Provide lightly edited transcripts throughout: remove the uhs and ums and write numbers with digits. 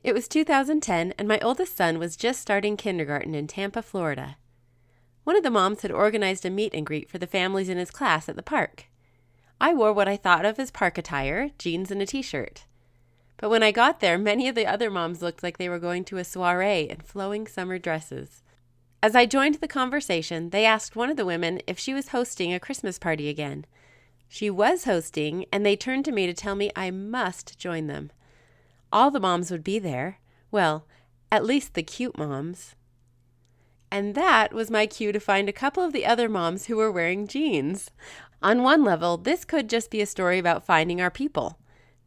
It was 2010, and my oldest son was just starting kindergarten in Tampa, Florida. One of the moms had organized a meet and greet for the families in his class at the park. I wore what I thought of as park attire, jeans and a t-shirt. But when I got there, many of the other moms looked like they were going to a soiree in flowing summer dresses. As I joined the conversation, they asked one of the women if she was hosting a Christmas party again. She was hosting, and they turned to me to tell me I must join them. All the moms would be there. Well, at least the cute moms. And that was my cue to find a couple of the other moms who were wearing jeans. On one level, this could just be a story about finding our people.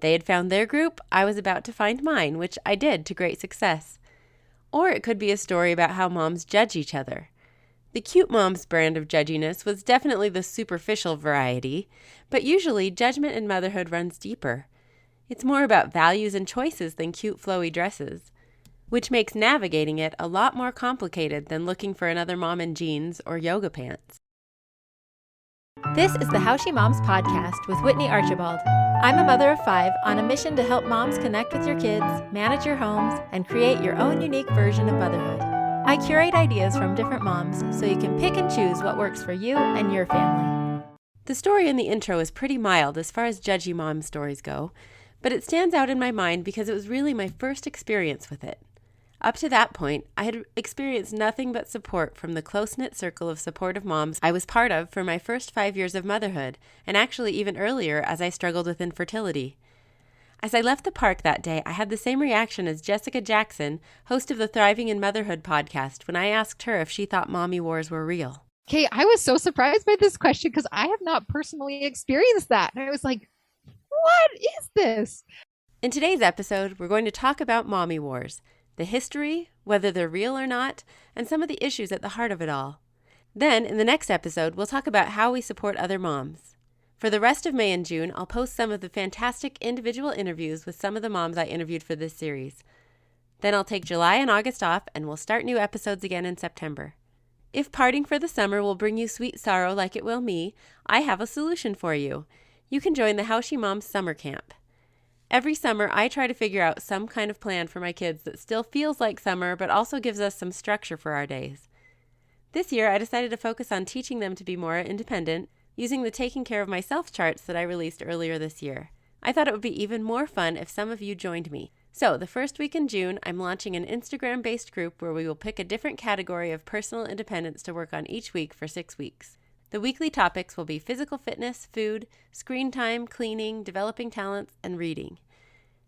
They had found their group, I was about to find mine, which I did to great success. Or it could be a story about how moms judge each other. The cute mom's brand of judginess was definitely the superficial variety, but usually judgment in motherhood runs deeper. It's more about values and choices than cute flowy dresses, which makes navigating it a lot more complicated than looking for another mom in jeans or yoga pants. This is the How She Moms podcast with Whitney Archibald. I'm a mother of 5 on a mission to help moms connect with your kids, manage your homes, and create your own unique version of motherhood. I curate ideas from different moms so you can pick and choose what works for you and your family. The story in the intro is pretty mild as far as judgy mom stories go, but it stands out in my mind because it was really my first experience with it. Up to that point, I had experienced nothing but support from the close-knit circle of supportive moms I was part of for my first 5 years of motherhood, and actually even earlier as I struggled with infertility. As I left the park that day, I had the same reaction as Jessica Jackson, host of the Thriving in Motherhood podcast, when I asked her if she thought mommy wars were real. Okay, I was so surprised by this question because I have not personally experienced that. And I was like, what is this? In today's episode, we're going to talk about mommy wars, the history, whether they're real or not, and some of the issues at the heart of it all. Then, in the next episode, we'll talk about how we support other moms. For the rest of May and June, I'll post some of the fantastic individual interviews with some of the moms I interviewed for this series. Then I'll take July and August off, and we'll start new episodes again in September. If parting for the summer will bring you sweet sorrow like it will me, I have a solution for you. You can join the How She Moms Summer Camp. Every summer, I try to figure out some kind of plan for my kids that still feels like summer, but also gives us some structure for our days. This year, I decided to focus on teaching them to be more independent, using the Taking Care of Myself charts that I released earlier this year. I thought it would be even more fun if some of you joined me. So, the first week in June, I'm launching an Instagram-based group where we will pick a different category of personal independence to work on each week for 6 weeks. The weekly topics will be physical fitness, food, screen time, cleaning, developing talents, and reading.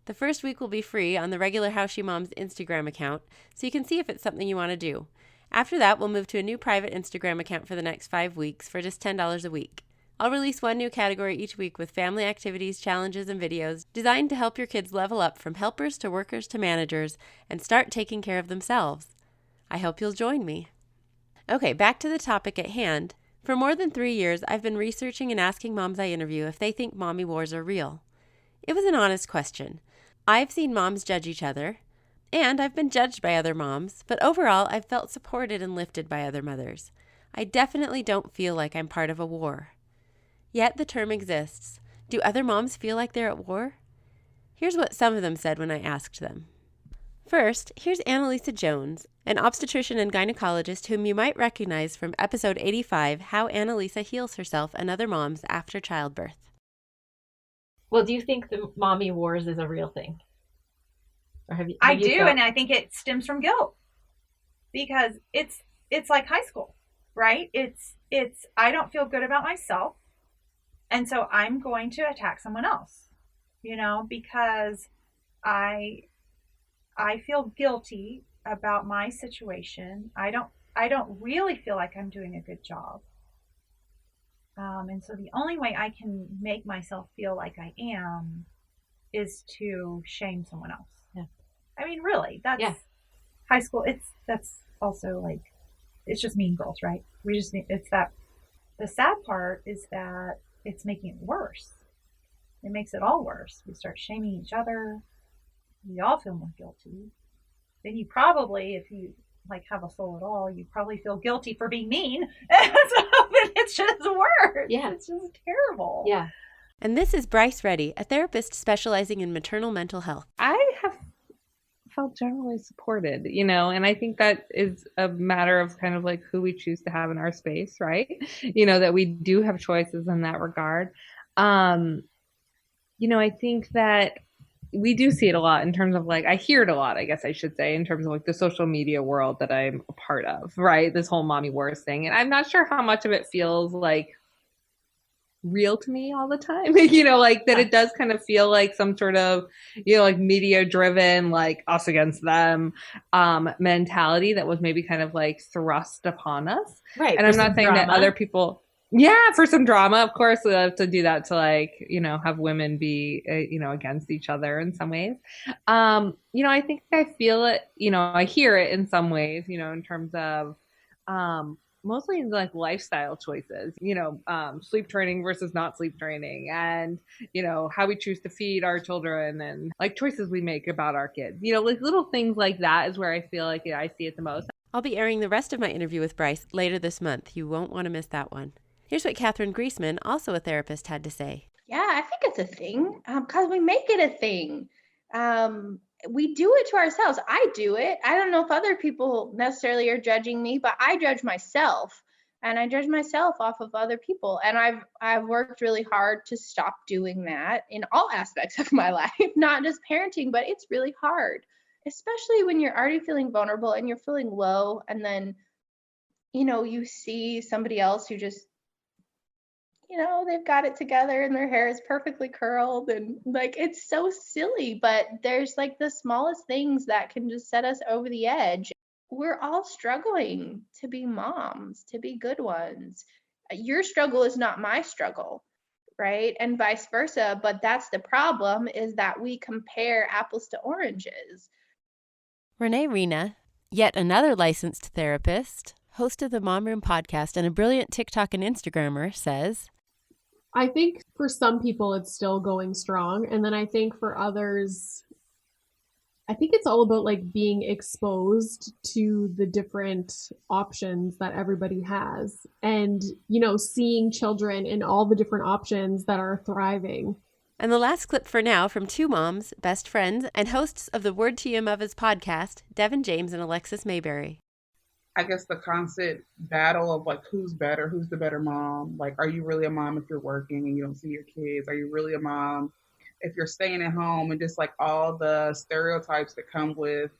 The first week will be free on the regular How She Moms Instagram account, so you can see if it's something you want to do. After that, we'll move to a new private Instagram account for the next 5 weeks for just $10 a week. I'll release one new category each week with family activities, challenges, and videos designed to help your kids level up from helpers to workers to managers and start taking care of themselves. I hope you'll join me. Okay, back to the topic at hand. For more than 3 years, I've been researching and asking moms I interview if they think mommy wars are real. It was an honest question. I've seen moms judge each other, and I've been judged by other moms, but overall, I've felt supported and lifted by other mothers. I definitely don't feel like I'm part of a war. Yet the term exists. Do other moms feel like they're at war? Here's what some of them said when I asked them. First, here's Annalisa Jones, an obstetrician and gynecologist whom you might recognize from episode 85, How Annalisa Heals Herself and Other Moms After Childbirth. Well, do you think the mommy wars is a real thing? Or have you do, and I think it stems from guilt. Because it's like high school, right? It's I don't feel good about myself, and so I'm going to attack someone else, because I feel guilty about my situation. I don't really feel like I'm doing a good job. And so the only way I can make myself feel like I am is to shame someone else. Yeah. I mean, really, that's high school. That's also like, it's just Mean Girls, right? It's that, the sad part is that it's making it worse. It makes it all worse. We start shaming each other. We all feel more guilty. Then you probably, if you have a soul at all, you probably feel guilty for being mean. So it's just worse. Yeah. It's just terrible. Yeah. And this is Bryce Reddy, a therapist specializing in maternal mental health. I have felt generally supported, and I think that is a matter of kind of like who we choose to have in our space, right? That we do have choices in that regard. I think that we do see it a lot in terms of like, I hear it a lot, I guess I should say, in terms of like the social media world that I'm a part of, right? This whole mommy wars thing. And I'm not sure how much of it feels like real to me all the time, like that it does kind of feel like some sort of, like media driven, like us against them mentality that was maybe kind of like thrust upon us. Right. And I'm not saying that other people, for some drama, of course, we have to do that to like, have women be, against each other in some ways. I think I feel it, I hear it in some ways, in terms of, mostly in like lifestyle choices, sleep training versus not sleep training, and, how we choose to feed our children, and like choices we make about our kids, like little things like that is where I feel like I see it the most. I'll be airing the rest of my interview with Bryce later this month. You won't want to miss that one. Here's what Catherine Griesman, also a therapist, had to say. Yeah, I think it's a thing because we make it a thing. We do it to ourselves. I do it. I don't know if other people necessarily are judging me, but I judge myself, and I judge myself off of other people. And I've worked really hard to stop doing that in all aspects of my life, not just parenting, but it's really hard, especially when you're already feeling vulnerable and you're feeling low. And then, you see somebody else who just, they've got it together and their hair is perfectly curled, and like, it's so silly, but there's like the smallest things that can just set us over the edge. We're all struggling to be moms, to be good ones. Your struggle is not my struggle, right? And vice versa. But that's the problem, is that we compare apples to oranges. Renee Rena, yet another licensed therapist, host of the Mom Room podcast and a brilliant TikTok and Instagrammer, says, I think for some people it's still going strong. And then I think for others, I think it's all about like being exposed to the different options that everybody has, and, seeing children in all the different options that are thriving. And the last clip for now from two moms, best friends, and hosts of the Word to Your Mothers podcast, Devin James and Alexis Mayberry. I guess the constant battle of like, who's better, who's the better mom? Like, are you really a mom if you're working and you don't see your kids? Are you really a mom if you're staying at home? And just like all the stereotypes that come with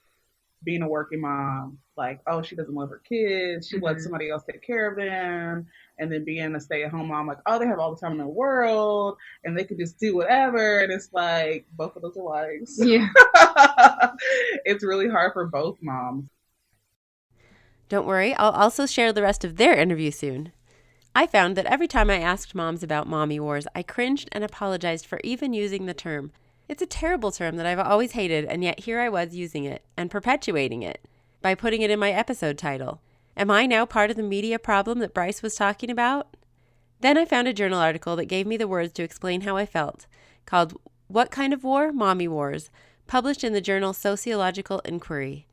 being a working mom, like, oh, she doesn't love her kids, she lets somebody else take care of them. And then being a stay-at-home mom, like, oh, they have all the time in the world and they can just do whatever. And it's like, both of those are lies. Yeah. It's really hard for both moms. Don't worry, I'll also share the rest of their interview soon. I found that every time I asked moms about mommy wars, I cringed and apologized for even using the term. It's a terrible term that I've always hated, and yet here I was using it and perpetuating it by putting it in my episode title. Am I now part of the media problem that Bryce was talking about? Then I found a journal article that gave me the words to explain how I felt, called What Kind of War? Mommy Wars, published in the journal Sociological Inquiry.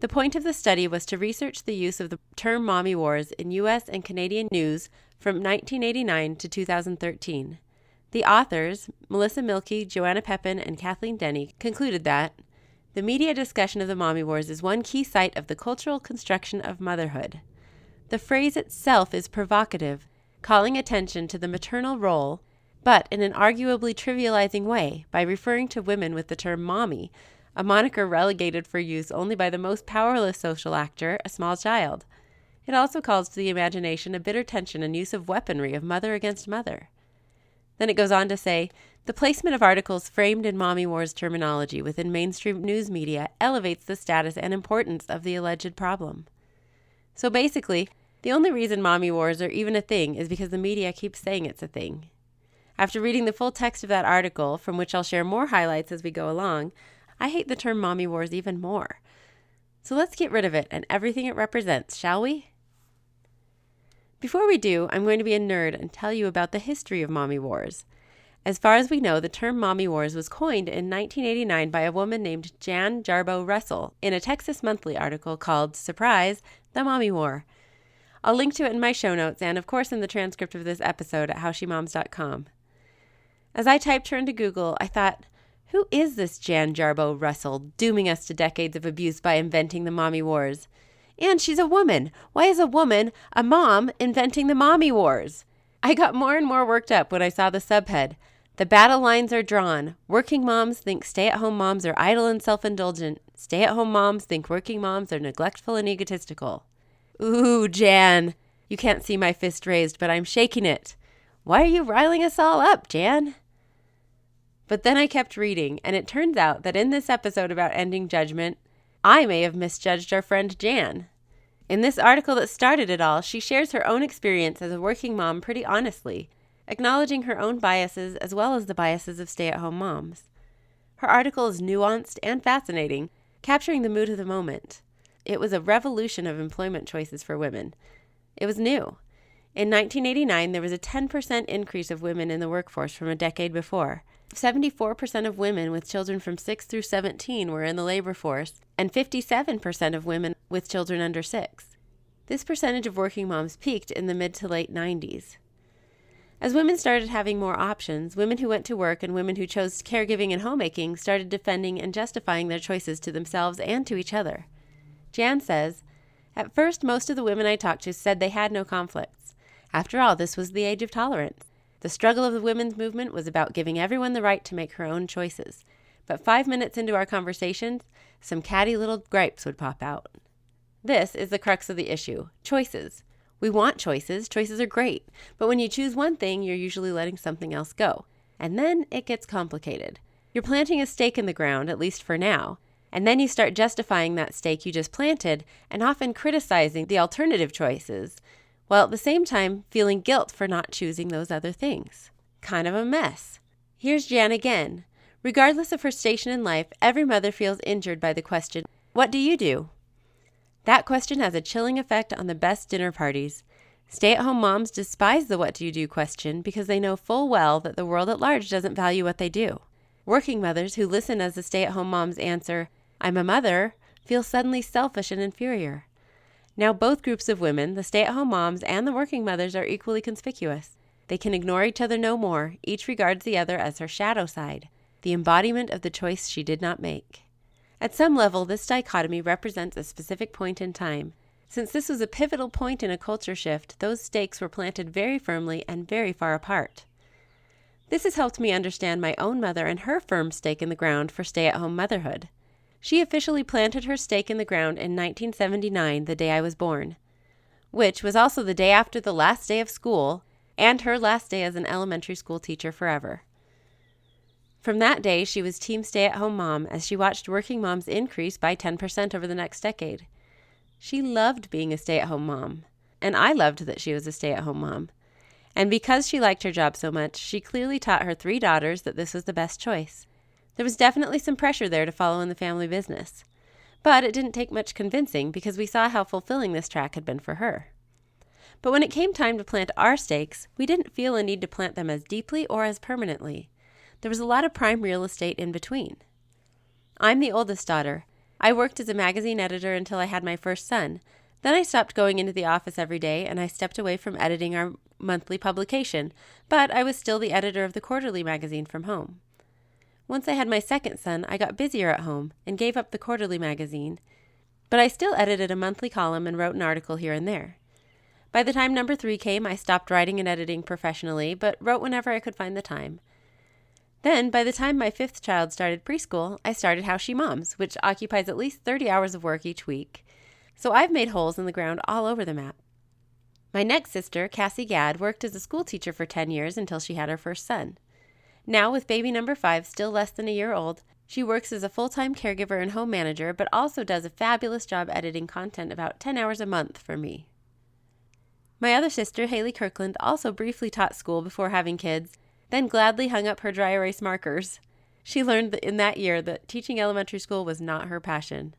The point of the study was to research the use of the term mommy wars in U.S. and Canadian news from 1989 to 2013. The authors, Melissa Milkey, Joanna Pepin, and Kathleen Denny, concluded that the media discussion of the mommy wars is one key site of the cultural construction of motherhood. The phrase itself is provocative, calling attention to the maternal role, but in an arguably trivializing way by referring to women with the term mommy, a moniker relegated for use only by the most powerless social actor, a small child. It also calls to the imagination a bitter tension and use of weaponry of mother against mother. Then it goes on to say, the placement of articles framed in mommy wars terminology within mainstream news media elevates the status and importance of the alleged problem. So basically, the only reason mommy wars are even a thing is because the media keeps saying it's a thing. After reading the full text of that article, from which I'll share more highlights as we go along, I hate the term mommy wars even more. So let's get rid of it and everything it represents, shall we? Before we do, I'm going to be a nerd and tell you about the history of mommy wars. As far as we know, the term mommy wars was coined in 1989 by a woman named Jan Jarboe Russell in a Texas Monthly article called, surprise, The Mommy War. I'll link to it in my show notes and, of course, in the transcript of this episode at howshemoms.com. As I typed her into Google, I thought, Who is this Jan Jarbo Russell, dooming us to decades of abuse by inventing the mommy wars? And she's a woman. Why is a woman, a mom, inventing the mommy wars? I got more and more worked up when I saw the subhead. The battle lines are drawn. Working moms think stay-at-home moms are idle and self-indulgent. Stay-at-home moms think working moms are neglectful and egotistical. Ooh, Jan. You can't see my fist raised, but I'm shaking it. Why are you riling us all up, Jan? But then I kept reading, and it turns out that in this episode about ending judgment, I may have misjudged our friend Jan. In this article that started it all, she shares her own experience as a working mom pretty honestly, acknowledging her own biases as well as the biases of stay-at-home moms. Her article is nuanced and fascinating, capturing the mood of the moment. It was a revolution of employment choices for women. It was new. In 1989, there was a 10% increase of women in the workforce from a decade before. 74% of women with children from 6 through 17 were in the labor force, and 57% of women with children under 6. This percentage of working moms peaked in the mid to late 90s. As women started having more options, women who went to work and women who chose caregiving and homemaking started defending and justifying their choices to themselves and to each other. Jan says, "At first, most of the women I talked to said they had no conflicts. After all, this was the age of tolerance. The struggle of the women's movement was about giving everyone the right to make her own choices. But 5 minutes into our conversations, some catty little gripes would pop out." This is the crux of the issue. Choices. We want choices. Choices are great. But when you choose one thing, you're usually letting something else go. And then it gets complicated. You're planting a stake in the ground, at least for now. And then you start justifying that stake you just planted and often criticizing the alternative choices, while at the same time feeling guilt for not choosing those other things. Kind of a mess. Here's Jan again. Regardless of her station in life, every mother feels injured by the question, "What do you do?" That question has a chilling effect on the best dinner parties. Stay-at-home moms despise the "what do you do" question because they know full well that the world at large doesn't value what they do. Working mothers who listen as the stay-at-home moms answer, "I'm a mother," feel suddenly selfish and inferior. Now both groups of women, the stay-at-home moms and the working mothers, are equally conspicuous. They can ignore each other no more. Each regards the other as her shadow side, the embodiment of the choice she did not make. At some level, this dichotomy represents a specific point in time. Since this was a pivotal point in a culture shift, those stakes were planted very firmly and very far apart. This has helped me understand my own mother and her firm stake in the ground for stay-at-home motherhood. She officially planted her stake in the ground in 1979, the day I was born, which was also the day after the last day of school and her last day as an elementary school teacher forever. From that day, she was team stay-at-home mom as she watched working moms increase by 10% over the next decade. She loved being a stay-at-home mom, and I loved that she was a stay-at-home mom. And because she liked her job so much, she clearly taught her 3 daughters that this was the best choice. There was definitely some pressure there to follow in the family business. But it didn't take much convincing because we saw how fulfilling this track had been for her. But when it came time to plant our stakes, we didn't feel a need to plant them as deeply or as permanently. There was a lot of prime real estate in between. I'm the oldest daughter. I worked as a magazine editor until I had my first son. Then I stopped going into the office every day and I stepped away from editing our monthly publication, but I was still the editor of the quarterly magazine from home. Once I had my second son, I got busier at home and gave up the quarterly magazine, but I still edited a monthly column and wrote an article here and there. By the time number 3 came, I stopped writing and editing professionally, but wrote whenever I could find the time. Then, by the time my 5th child started preschool, I started How She Moms, which occupies at least 30 hours of work each week. So I've made holes in the ground all over the map. My next sister, Cassie Gadd, worked as a school teacher for 10 years until she had her first son. Now, with baby number 5 still less than a year old, she works as a full-time caregiver and home manager, but also does a fabulous job editing content about 10 hours a month for me. My other sister, Haley Kirkland, also briefly taught school before having kids, then gladly hung up her dry erase markers. She learned in that year that teaching elementary school was not her passion.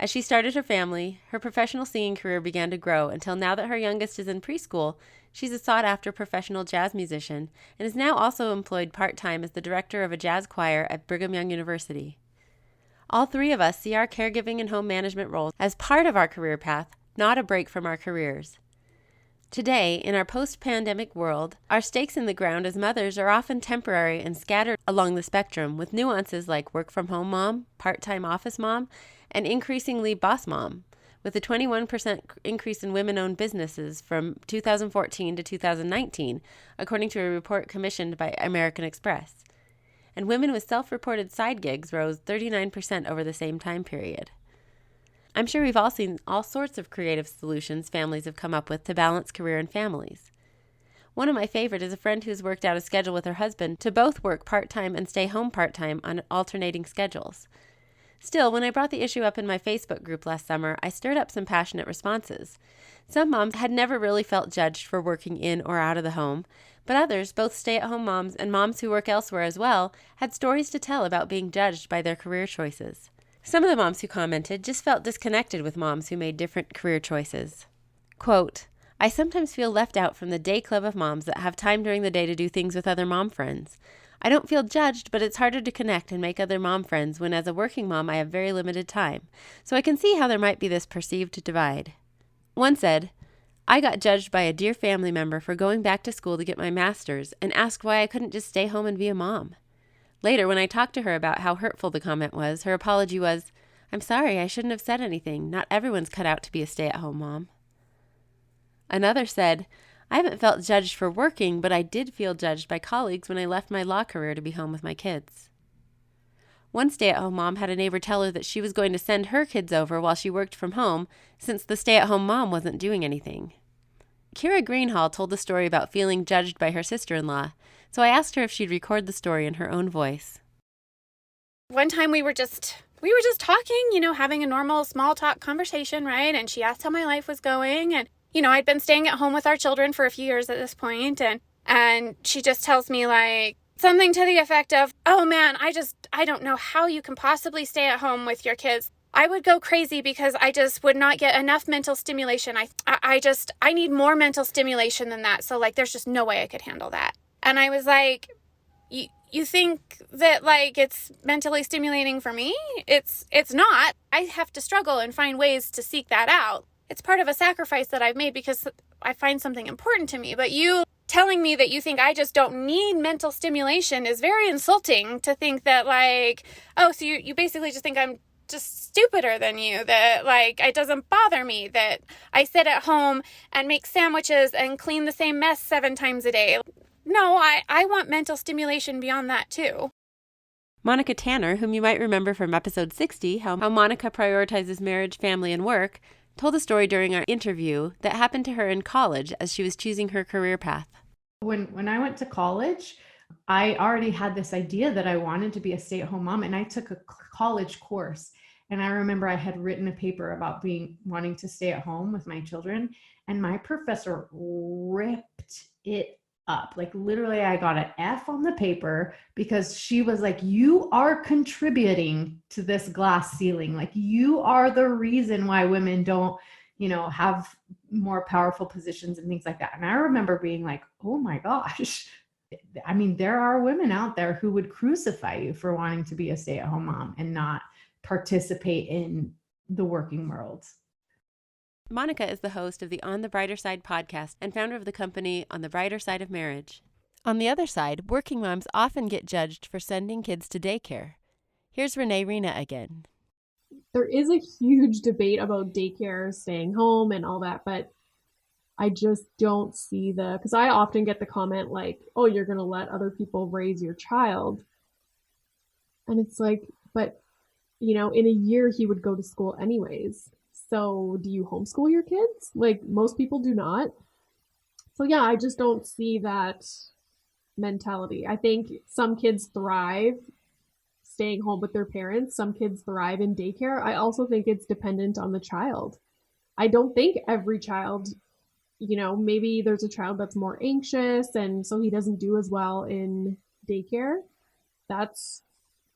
As she started her family, her professional singing career began to grow until now that her youngest is in preschool, she's a sought-after professional jazz musician and is now also employed part-time as the director of a jazz choir at Brigham Young University. All 3 of us see our caregiving and home management roles as part of our career path, not a break from our careers. Today, in our post-pandemic world, our stakes in the ground as mothers are often temporary and scattered along the spectrum, with nuances like work-from-home mom, part-time office mom, and increasingly boss mom, with a 21% increase in women-owned businesses from 2014 to 2019, according to a report commissioned by American Express. And women with self-reported side gigs rose 39% over the same time period. I'm sure we've all seen all sorts of creative solutions families have come up with to balance career and families. One of my favorite is a friend who's worked out a schedule with her husband to both work part-time and stay home part-time on alternating schedules. Still, when I brought the issue up in my Facebook group last summer, I stirred up some passionate responses. Some moms had never really felt judged for working in or out of the home, but others, both stay-at-home moms and moms who work elsewhere as well, had stories to tell about being judged by their career choices. Some of the moms who commented just felt disconnected with moms who made different career choices. Quote, I sometimes feel left out from the day club of moms that have time during the day to do things with other mom friends. I don't feel judged, but it's harder to connect and make other mom friends when as a working mom I have very limited time. So I can see how there might be this perceived divide. One said, I got judged by a dear family member for going back to school to get my master's and asked why I couldn't just stay home and be a mom. Later, when I talked to her about how hurtful the comment was, her apology was, I'm sorry, I shouldn't have said anything. Not everyone's cut out to be a stay-at-home mom. Another said, I haven't felt judged for working, but I did feel judged by colleagues when I left my law career to be home with my kids. One stay-at-home mom had a neighbor tell her that she was going to send her kids over while she worked from home since the stay-at-home mom wasn't doing anything. Kira Greenhall told the story about feeling judged by her sister-in-law, so I asked her if she'd record the story in her own voice. One time we were just talking, having a normal small talk conversation, right? And she asked how my life was going. And, I'd been staying at home with our children for a few years at this point. And she just tells me like something to the effect of, oh man, I don't know how you can possibly stay at home with your kids. I would go crazy because I just would not get enough mental stimulation. I need more mental stimulation than that. So like, there's just no way I could handle that. And I was like, you think that like it's mentally stimulating for me? It's not. I have to struggle and find ways to seek that out. It's part of a sacrifice that I've made because I find something important to me. But you telling me that you think I just don't need mental stimulation is very insulting to think that like, oh, so you basically just think I'm just stupider than you, that like it doesn't bother me that I sit at home and make sandwiches and clean the same mess 7 times a day. No, I want mental stimulation beyond that too. Monica Tanner, whom you might remember from episode 60, how Monica prioritizes marriage, family, and work, told a story during our interview that happened to her in college as she was choosing her career path. When I went to college, I already had this idea that I wanted to be a stay-at-home mom, and I took a college course. And I remember I had written a paper about wanting to stay at home with my children, and my professor ripped it up. Like literally I got an F on the paper because she was like, you are contributing to this glass ceiling. Like you are the reason why women don't, have more powerful positions and things like that. And I remember being like, oh my gosh. I mean, there are women out there who would crucify you for wanting to be a stay-at-home mom and not participate in the working world. Monica is the host of the On the Brighter Side podcast and founder of the company On the Brighter Side of Marriage. On the other side, working moms often get judged for sending kids to daycare. Here's Renee Rena again. There is a huge debate about daycare, staying home and all that, but I just don't see because I often get the comment like, oh, you're going to let other people raise your child. And it's like, but, in a year he would go to school anyways. So do you homeschool your kids? Like most people do not. So yeah, I just don't see that mentality. I think some kids thrive staying home with their parents. Some kids thrive in daycare. I also think it's dependent on the child. I don't think every child, maybe there's a child that's more anxious and so he doesn't do as well in daycare. That's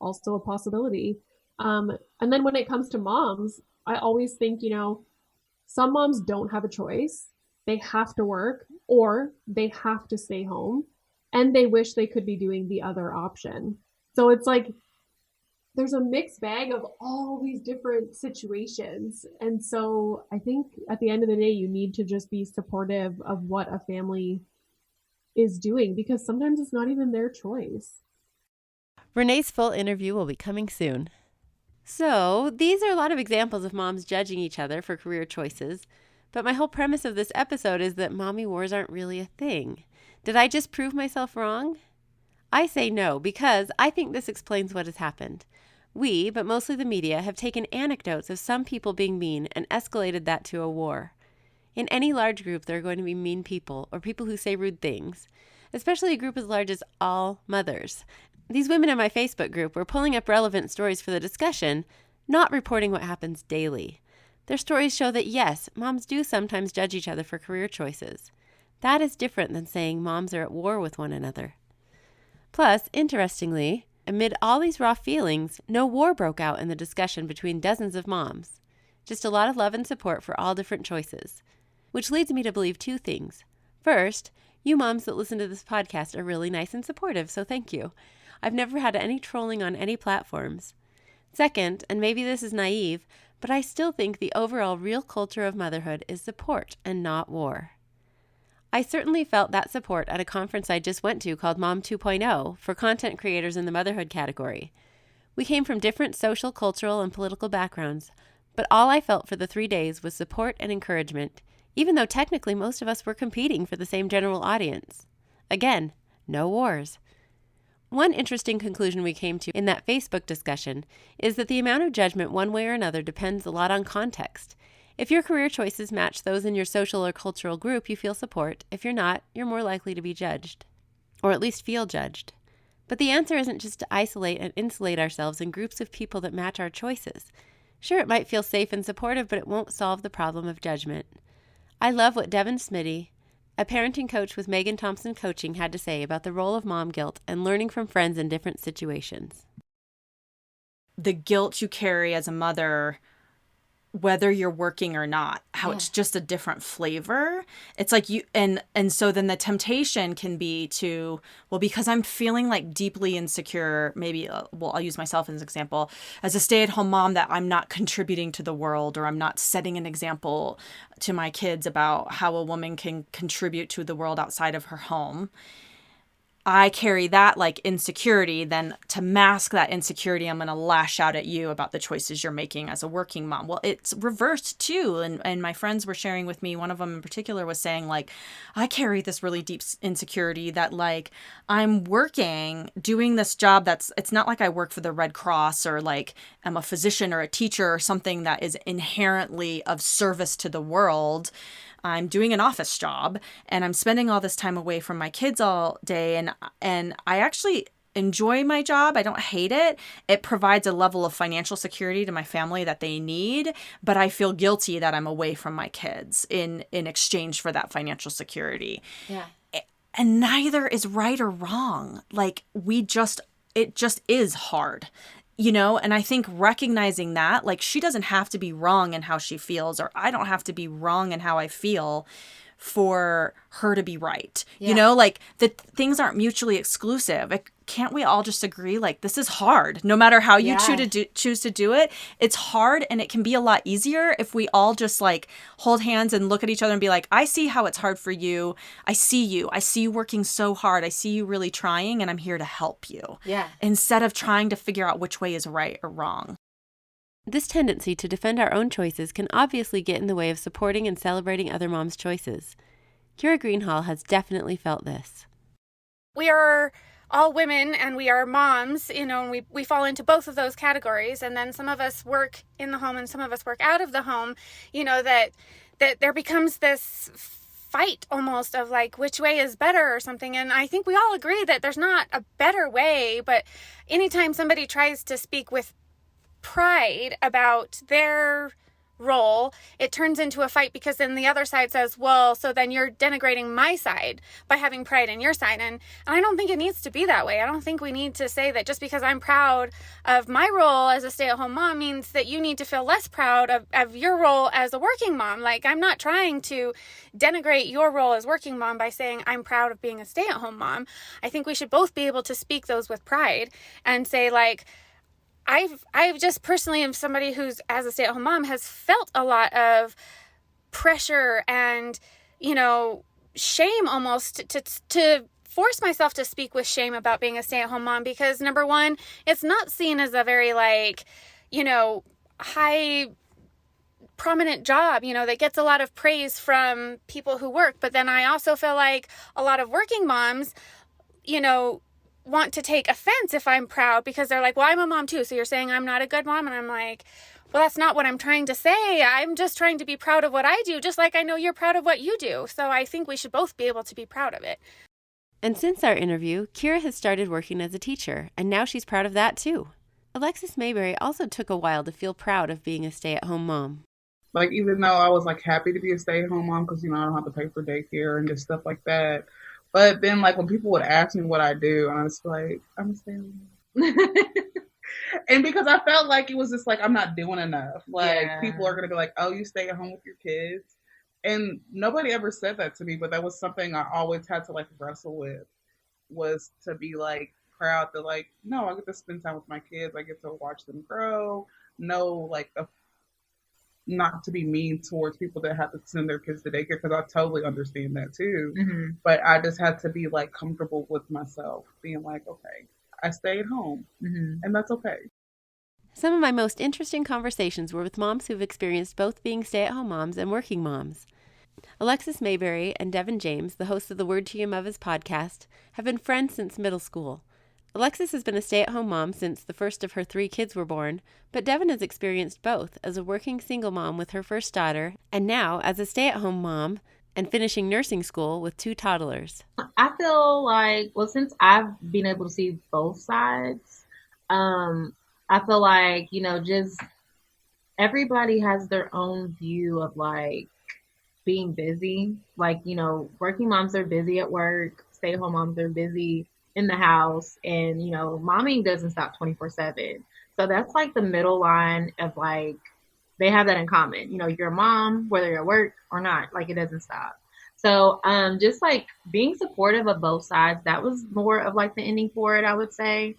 also a possibility. And then when it comes to moms, I always think, some moms don't have a choice. They have to work or they have to stay home and they wish they could be doing the other option. So it's like, there's a mixed bag of all these different situations. And so I think at the end of the day, you need to just be supportive of what a family is doing, because sometimes it's not even their choice. Renee's full interview will be coming soon. So, these are a lot of examples of moms judging each other for career choices, but my whole premise of this episode is that mommy wars aren't really a thing. Did I just prove myself wrong? I say no, because I think this explains what has happened. We, but mostly the media, have taken anecdotes of some people being mean and escalated that to a war. In any large group, there are going to be mean people or people who say rude things, especially a group as large as all mothers. These women in my Facebook group were pulling up relevant stories for the discussion, not reporting what happens daily. Their stories show that yes, moms do sometimes judge each other for career choices. That is different than saying moms are at war with one another. Plus, interestingly, amid all these raw feelings, no war broke out in the discussion between dozens of moms. Just a lot of love and support for all different choices. Which leads me to believe two things. First, you moms that listen to this podcast are really nice and supportive, so thank you. I've never had any trolling on any platforms. Second, and maybe this is naive, but I still think the overall real culture of motherhood is support and not war. I certainly felt that support at a conference I just went to called Mom 2.0 for content creators in the motherhood category. We came from different social, cultural, and political backgrounds, but all I felt for the 3 days was support and encouragement, even though technically most of us were competing for the same general audience. Again, no wars. One interesting conclusion we came to in that Facebook discussion is that the amount of judgment one way or another depends a lot on context. If your career choices match those in your social or cultural group, you feel support. If you're not, you're more likely to be judged, or at least feel judged. But the answer isn't just to isolate and insulate ourselves in groups of people that match our choices. Sure, it might feel safe and supportive, but it won't solve the problem of judgment. I love what Devin Smitty, a parenting coach with Megan Thompson Coaching, had to say about the role of mom guilt and learning from friends in different situations. The guilt you carry as a mother, whether you're working or not, how it's just a different flavor. It's like you, and so then the temptation can be to, well, because I'm feeling like deeply insecure, maybe, I'll use myself as an example, as a stay-at-home mom, that I'm not contributing to the world, or I'm not setting an example to my kids about how a woman can contribute to the world outside of her home. I carry that like insecurity, then to mask that insecurity, I'm going to lash out at you about the choices you're making as a working mom. Well, it's reversed too. And my friends were sharing with me, one of them in particular was saying like, I carry this really deep insecurity that like I'm working, doing this job it's not like I work for the Red Cross or like I'm a physician or a teacher or something that is inherently of service to the world. I'm doing an office job and I'm spending all this time away from my kids all day. And I actually enjoy my job. I don't hate it. It provides a level of financial security to my family that they need, but I feel guilty that I'm away from my kids in exchange for that financial security. Yeah. And neither is right or wrong. Like it just is hard. You know, and I think recognizing that, like, she doesn't have to be wrong in how she feels, or I don't have to be wrong in how I feel for her to be right. Yeah. You know, like, the things aren't mutually exclusive. Can't we all just agree, like, this is hard? No matter how you choose to do it, it's hard, and it can be a lot easier if we all just, like, hold hands and look at each other and be like, I see how it's hard for you. I see you working so hard. I see you really trying, and I'm here to help you. Yeah. Instead of trying to figure out which way is right or wrong. This tendency to defend our own choices can obviously get in the way of supporting and celebrating other moms' choices. Kira Greenhall has definitely felt this. We are all women and we are moms, you know, and we fall into both of those categories. And then some of us work in the home and some of us work out of the home, you know, that there becomes this fight almost of like, which way is better or something. And I think we all agree that there's not a better way, but anytime somebody tries to speak with pride about their role, it turns into a fight, because then the other side says, well, so then you're denigrating my side by having pride in your side. And I don't think it needs to be that way. I don't think we need to say that just because I'm proud of my role as a stay-at-home mom means that you need to feel less proud of your role as a working mom. Like, I'm not trying to denigrate your role as working mom by saying I'm proud of being a stay-at-home mom. I think we should both be able to speak those with pride and say, like, I've just personally am somebody who's, as a stay-at-home mom, has felt a lot of pressure and, you know, shame almost to force myself to speak with shame about being a stay-at-home mom, because number one, it's not seen as a very, like, you know, high prominent job, you know, that gets a lot of praise from people who work. But then I also feel like a lot of working moms, you know, want to take offense if I'm proud, because they're like, well, I'm a mom too, so you're saying I'm not a good mom? And I'm like, well, that's not what I'm trying to say. I'm just trying to be proud of what I do, just like I know you're proud of what you do. So I think we should both be able to be proud of it. And since our interview, Kira has started working as a teacher, and now she's proud of that too. Alexis Mayberry also took a while to feel proud of being a stay-at-home mom. Like, even though I was like happy to be a stay-at-home mom because, you know, I don't have to pay for daycare and just stuff like that. But then, like, when people would ask me what I do, and I was like, I'm a stay-at-home mom. And because I felt like it was just like, I'm not doing enough. Like, people are going to be like, oh, you stay at home with your kids. And nobody ever said that to me, but that was something I always had to, like, wrestle with, was to be, like, proud that, like, no, I get to spend time with my kids. I get to watch them grow. No, like, not to be mean towards people that have to send their kids to daycare, because I totally understand that too. Mm-hmm. But I just had to be like comfortable with myself, being like, okay, I stay at home, and that's okay. Some of my most interesting conversations were with moms who've experienced both being stay-at-home moms and working moms. Alexis Mayberry and Devin James, the hosts of the Word to Your Mothers podcast, have been friends since middle school. Alexis has been a stay-at-home mom since the first of her 3 kids were born, but Devin has experienced both as a working single mom with her first daughter, and now as a stay-at-home mom and finishing nursing school with 2 toddlers. I feel like, well, since I've been able to see both sides, I feel like, you know, just everybody has their own view of like being busy. Like, you know, working moms are busy at work, stay-at-home moms are busy in the house, and, you know, momming doesn't stop 24/7. So that's like the middle line of like, they have that in common. You know, you're a mom, whether you're at work or not, like it doesn't stop. So just like being supportive of both sides, that was more of like the ending for it, I would say.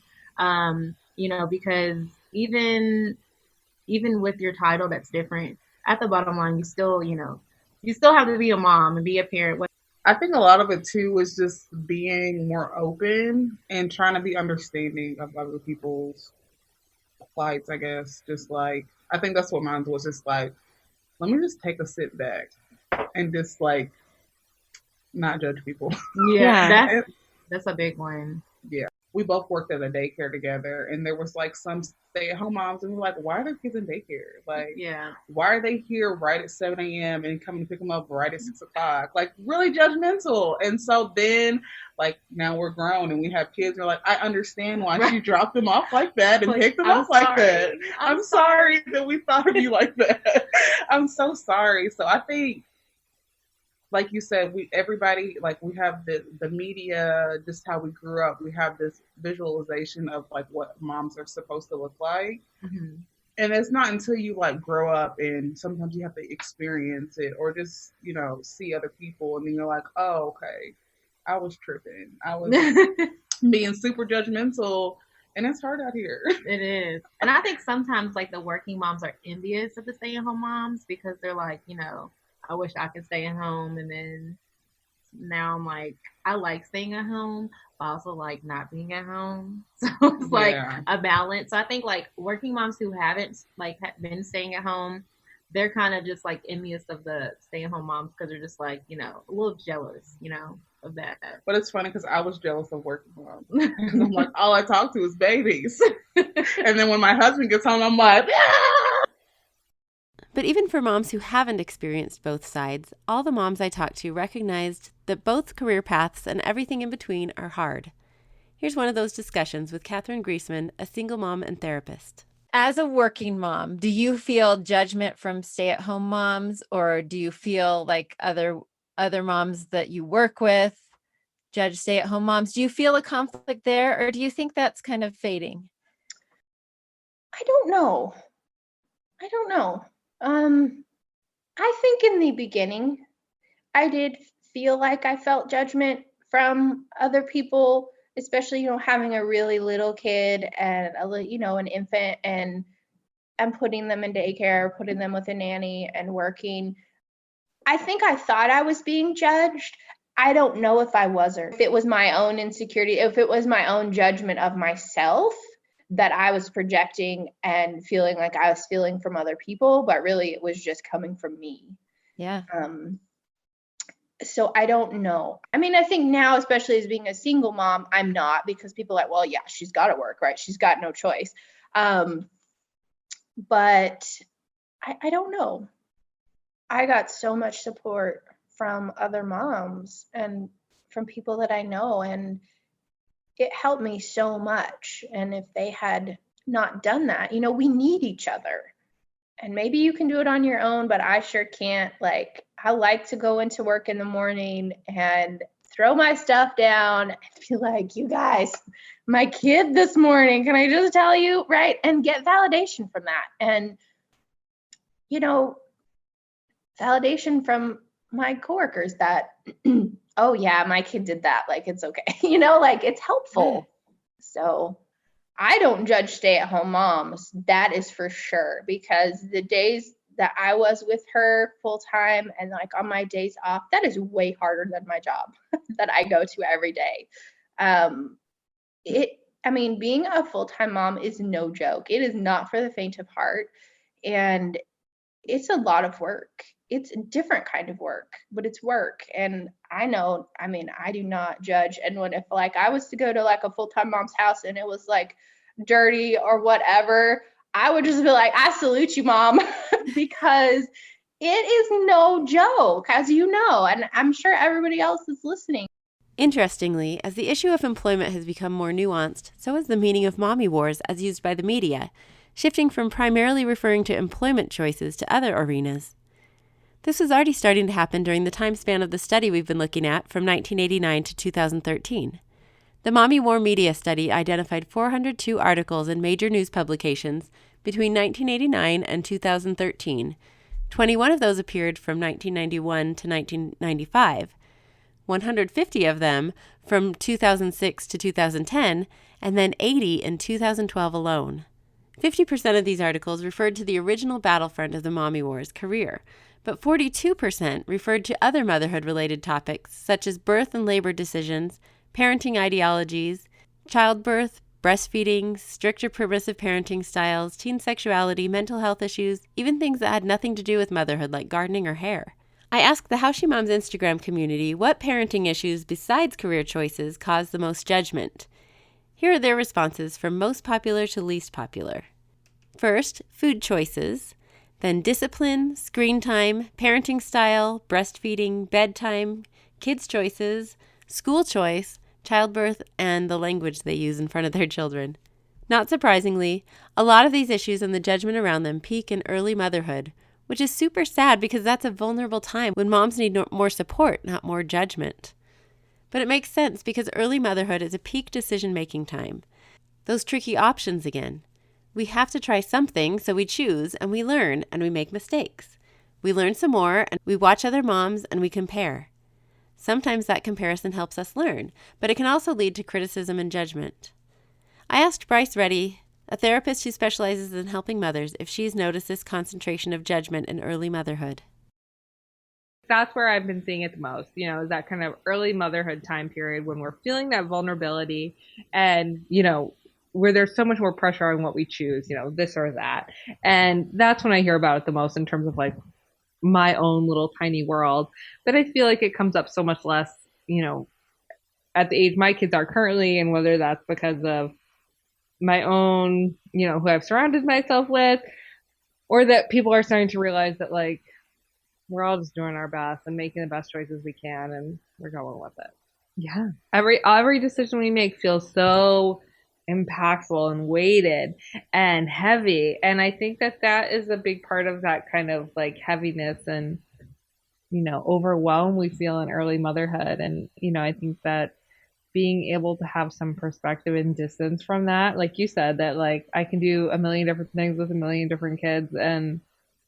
You know, because even with your title that's different, at the bottom line, you still, you know, you still have to be a mom and be a parent. I think a lot of it too was just being more open and trying to be understanding of other people's plights, I guess. Just like, I think that's what mine was, just like, let me just take a sit back and just like not judge people. Yeah. That's a big one. Yeah. We both worked at a daycare together, and there was like some stay-at-home moms, and we're like, why are their kids in daycare? Like, why are they here right at 7 a.m. and coming to pick them up right at 6 o'clock? Like, really judgmental. And so then, like, now we're grown and we have kids, and we're like, I understand why she dropped them off like that and picked them up like that. I'm sorry that we thought of you like that. I'm so sorry. So I think, like you said, everybody, like, we have the media, just how we grew up. We have this visualization of like what moms are supposed to look like. Mm-hmm. And it's not until you like grow up, and sometimes you have to experience it or just, you know, see other people, and then you're like, oh, okay, I was tripping. I was being super judgmental, and it's hard out here. It is. And I think sometimes like the working moms are envious of the stay-at-home moms, because they're like, you know, I wish I could stay at home. And then now I'm like, I like staying at home, but also like not being at home. So it's like a balance. So I think like working moms who haven't like been staying at home, they're kind of just like envious of the stay-at-home moms, because they're just like, you know, a little jealous, you know, of that. But it's funny because I was jealous of working moms. Because I'm like, all I talk to is babies. And then when my husband gets home, I'm like, But even for moms who haven't experienced both sides, all the moms I talked to recognized that both career paths and everything in between are hard. Here's one of those discussions with Catherine Griesman, a single mom and therapist. As a working mom, do you feel judgment from stay-at-home moms, or do you feel like other moms that you work with judge stay-at-home moms? Do you feel a conflict there, or do you think that's kind of fading? I don't know. I think in the beginning, I did feel like I felt judgment from other people especially, having a really little kid and an infant, and putting them in daycare, putting them with a nanny and working. I think I thought I was being judged. I don't know if I was, or if it was my own insecurity, if it was my own judgment of myself that I was projecting and feeling like I was feeling from other people, but really it was just coming from me. Yeah. So I don't know. I mean, I think now, especially as being a single mom, I'm not, because people are like, well, yeah, she's got to work, right? She's got no choice. But I don't know. I got so much support from other moms and from people that I know, and it helped me so much. And if they had not done that, we need each other. And maybe you can do it on your own, but I sure can't. Like, I like to go into work in the morning and throw my stuff down and be like, you guys, my kid this morning, can I just tell you, right? And get validation from that. And, validation from my coworkers that, oh yeah, my kid did that. Like, it's okay. Like, it's helpful. So I don't judge stay-at-home moms. That is for sure, because the days that I was with her full time and like on my days off, that is way harder than my job that I go to every day. Being a full-time mom is no joke. It is not for the faint of heart, and it's a lot of work. It's a different kind of work, but it's work. And I know, I do not judge. And if like I was to go to like a full-time mom's house and it was like dirty or whatever, I would just be like, I salute you, mom, because it is no joke, as you know, and I'm sure everybody else is listening. Interestingly, as the issue of employment has become more nuanced, so has the meaning of mommy wars as used by the media, shifting from primarily referring to employment choices to other arenas. This was already starting to happen during the time span of the study we've been looking at from 1989 to 2013. The Mommy War Media Study identified 402 articles in major news publications between 1989 and 2013. 21 of those appeared from 1991 to 1995, 150 of them from 2006 to 2010, and then 80 in 2012 alone. 50% of these articles referred to the original battlefront of the Mommy Wars career, but 42% referred to other motherhood-related topics such as birth and labor decisions, parenting ideologies, childbirth, breastfeeding, stricter permissive parenting styles, teen sexuality, mental health issues, even things that had nothing to do with motherhood like gardening or hair. I asked the How She Moms Instagram community what parenting issues besides career choices caused the most judgment. Here are their responses from most popular to least popular. First, food choices, then discipline, screen time, parenting style, breastfeeding, bedtime, kids' choices, school choice, childbirth, and the language they use in front of their children. Not surprisingly, a lot of these issues and the judgment around them peak in early motherhood, which is super sad because that's a vulnerable time when moms need more support, not more judgment. But it makes sense because early motherhood is a peak decision-making time. Those tricky options again. We have to try something, so we choose, and we learn, and we make mistakes. We learn some more, and we watch other moms, and we compare. Sometimes that comparison helps us learn, but it can also lead to criticism and judgment. I asked Bryce Reddy, a therapist who specializes in helping mothers, if she's noticed this concentration of judgment in early motherhood. That's where I've been seeing it the most, is that kind of early motherhood time period when we're feeling that vulnerability and, where there's so much more pressure on what we choose, this or that. And that's when I hear about it the most in terms of like my own little tiny world. But I feel like it comes up so much less, at the age my kids are currently, and whether that's because of my own, who I've surrounded myself with, or that people are starting to realize that like, we're all just doing our best and making the best choices we can, and we're going with it. Yeah. Every decision we make feels so impactful and weighted and heavy. And I think that is a big part of that kind of like heaviness and, overwhelm we feel in early motherhood. And, I think that being able to have some perspective and distance from that, like you said, that like I can do a million different things with a million different kids, and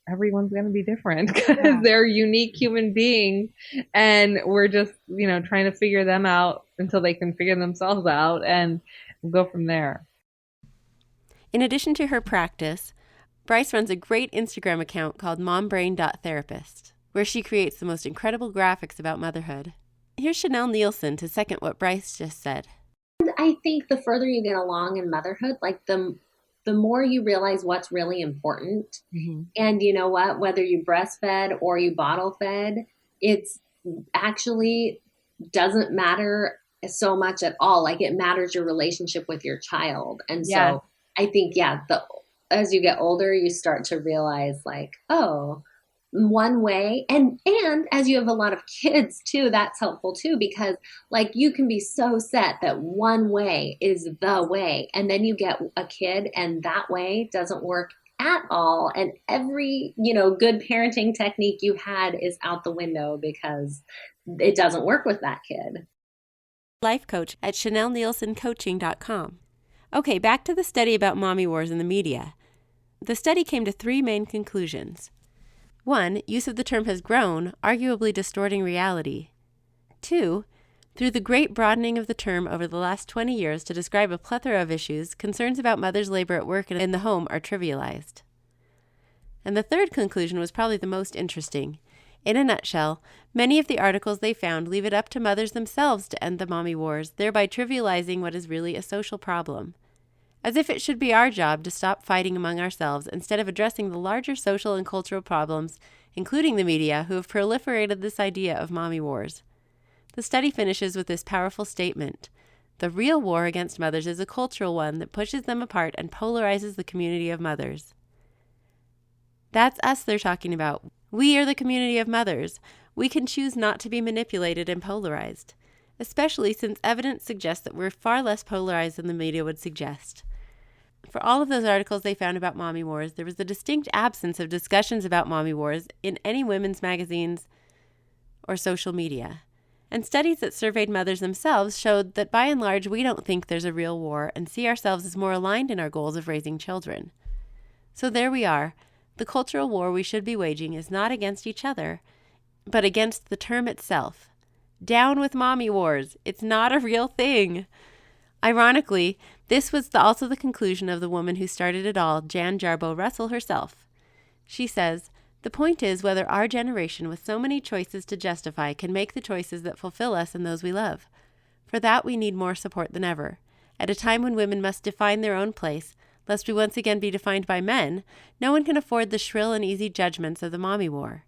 everyone's going to be different because they're unique human beings, and we're just, trying to figure them out until they can figure themselves out, and we'll go from there. In addition to her practice, Bryce runs a great Instagram account called mombrain.therapist, where she creates the most incredible graphics about motherhood. Here's Chanel Nielsen to second what Bryce just said. I think the further you get along in motherhood, like the more you realize what's really important. Mm-hmm. And you know what, whether you breastfed or you bottle fed, it's actually doesn't matter so much at all. Like it matters your relationship with your child. And so I think, as you get older, you start to realize like, oh, one way. And as you have a lot of kids too, that's helpful too, because like you can be so set that one way is the way. And then you get a kid and that way doesn't work at all. And every, good parenting technique you had is out the window because it doesn't work with that kid. Life coach at ChanelNielsenCoaching.com. Okay, back to the study about mommy wars in the media. The study came to 3 main conclusions. 1, use of the term has grown, arguably distorting reality. 2, through the great broadening of the term over the last 20 years to describe a plethora of issues, concerns about mothers' labor at work and in the home are trivialized. And the 3rd conclusion was probably the most interesting. In a nutshell, many of the articles they found leave it up to mothers themselves to end the mommy wars, thereby trivializing what is really a social problem. As if it should be our job to stop fighting among ourselves instead of addressing the larger social and cultural problems, including the media, who have proliferated this idea of mommy wars. The study finishes with this powerful statement. The real war against mothers is a cultural one that pushes them apart and polarizes the community of mothers. That's us they're talking about. We are the community of mothers. We can choose not to be manipulated and polarized, especially since evidence suggests that we're far less polarized than the media would suggest. For all of those articles they found about mommy wars, there was a distinct absence of discussions about mommy wars in any women's magazines or social media. And studies that surveyed mothers themselves showed that by and large we don't think there's a real war and see ourselves as more aligned in our goals of raising children. So there we are. The cultural war we should be waging is not against each other, but against the term itself. Down with mommy wars. It's not a real thing. Ironically, this was also the conclusion of the woman who started it all, Jan Jarboe Russell herself. She says, the point is whether our generation with so many choices to justify can make the choices that fulfill us and those we love. For that we need more support than ever. At a time when women must define their own place, lest we once again be defined by men, no one can afford the shrill and easy judgments of the mommy war.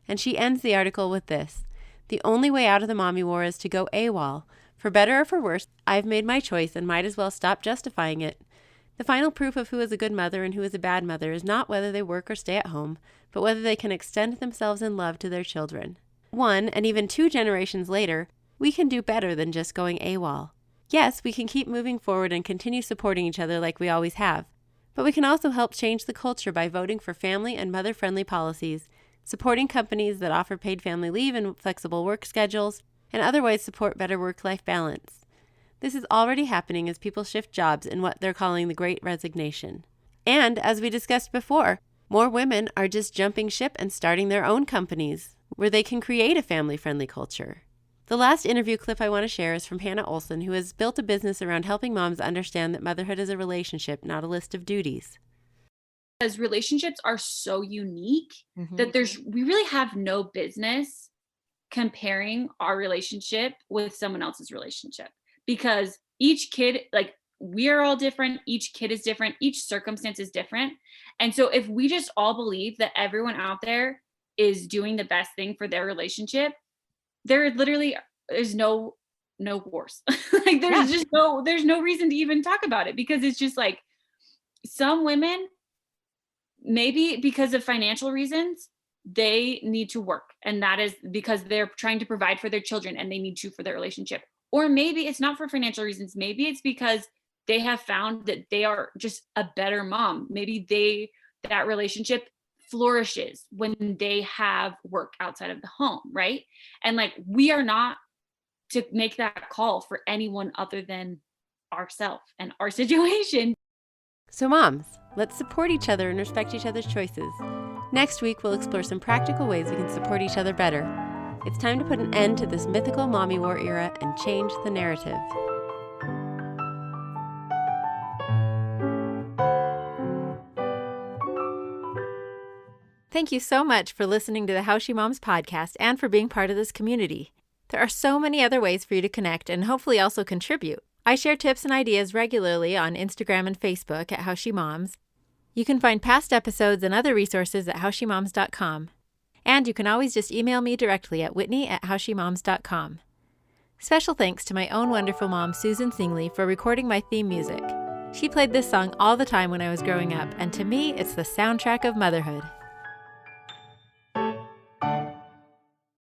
And she ends the article with this. The only way out of the mommy war is to go AWOL. For better or for worse, I've made my choice and might as well stop justifying it. The final proof of who is a good mother and who is a bad mother is not whether they work or stay at home, but whether they can extend themselves in love to their children. 1 and even 2 generations later, we can do better than just going AWOL. Yes, we can keep moving forward and continue supporting each other like we always have, but we can also help change the culture by voting for family and mother-friendly policies, supporting companies that offer paid family leave and flexible work schedules, and otherwise support better work-life balance. This is already happening as people shift jobs in what they're calling the Great Resignation. And, as we discussed before, more women are just jumping ship and starting their own companies where they can create a family-friendly culture. The last interview clip I want to share is from Hannah Olson, who has built a business around helping moms understand that motherhood is a relationship, not a list of duties. Because relationships are so unique that we really have no business comparing our relationship with someone else's relationship, because each kid, like, we are all different. Each kid is different. Each circumstance is different. And so if we just all believe that everyone out there is doing the best thing for their relationship, there literally is no wars. Like there's no reason to even talk about it, because it's just like some women, maybe because of financial reasons, they need to work, and that is because they're trying to provide for their children and they need to for their relationship. Or maybe it's not for financial reasons. Maybe it's because they have found that they are just a better mom. Maybe that relationship flourishes when they have work outside of the home, right? And like, we are not to make that call for anyone other than ourselves and our situation. So moms, let's support each other and respect each other's choices. Next week, we'll explore some practical ways we can support each other better. It's time to put an end to this mythical mommy war era and change the narrative. Thank you so much for listening to the How She Moms podcast and for being part of this community. There are so many other ways for you to connect and hopefully also contribute. I share tips and ideas regularly on Instagram and Facebook at How She Moms. You can find past episodes and other resources at howshemoms.com. And you can always just email me directly at whitney@howshemoms.com. Special thanks to my own wonderful mom, Susan Singley, for recording my theme music. She played this song all the time when I was growing up, and to me, it's the soundtrack of motherhood.